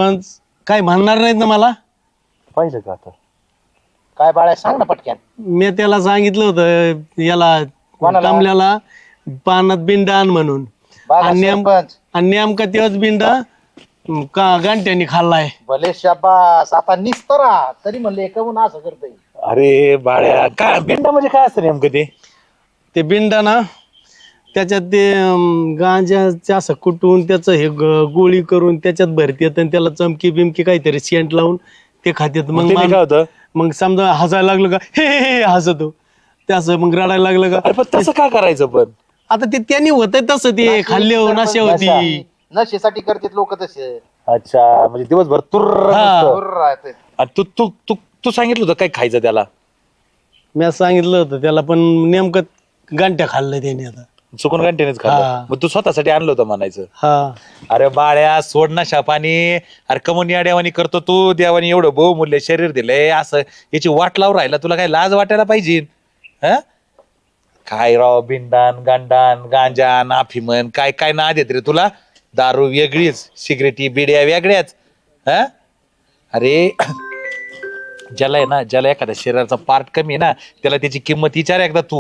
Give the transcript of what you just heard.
पण काय म्हणणार नाहीत ना मला. पाहिलं का आता काय बाळा सांग ना पटक्यान. मी त्याला सांगितलं होतं याला कोणाला? कमल्याला पानात बिंडा आण म्हणून. बाळा आणि सरपंच आणि नेमका तेच बिंडा का गांठ्यानी खाल्लाय. भले शाबास आता निस्तरा तरी म्हणले कमून असं करतय. अरे बाळ्या काय बिंडा म्हणजे काय असतं नेमकं ते? ते बिंडा ना त्याच्यात ते गांजाचं असं कुटून त्याचं हे गोळी करून त्याच्यात भरतेत आणि त्याला चमकी बिमकी काहीतरी सेंट लावून ते खात्यात. मग त्याने काय होतं? मग समजा हसायला लागलं का हे हसतो त्याचं, मग रडायला लागलं का. अरे पण तसं का करायचं पण? आता ते त्यांनी होतंय तसं, ते खाल्ले नशा होती. नशेसाठी करतात लोक तसे. अच्छा म्हणजे दिवसभर तुर्र हा. नुसतं. बरोबर राहते. आणि तू तू तू तू सांगितलं होतं काय खायचं त्याला? मी सांगितलं होतं त्याला, पण नेमकं गांठ्या खाल्लं त्याने आता. चुकून कंटेनच हा. खाल्लं मग तू स्वतःसाठी आणलं होतं म्हणायचं. हा अरे बाळ्या सोड ना शापानी. अरे कमून या देवानी करतो तू, देवानी एवढं बहुमूल्य शरीर दिलंय असं याची वाट लावून राहिला, तुला काय लाज वाटायला पाहिजे. हा काय राव बिंडान गांडान गांजान अफिमन काय काय ना देत रे तुला. दारू वेगळीच, सिगरेटी बिड्या वेगळ्याच. हा अरे ज्याला आहे ना, ज्याला एखाद्या शरीराचा पार्ट कमी आहे ना, त्याला त्याची किंमत विचार एकदा तू.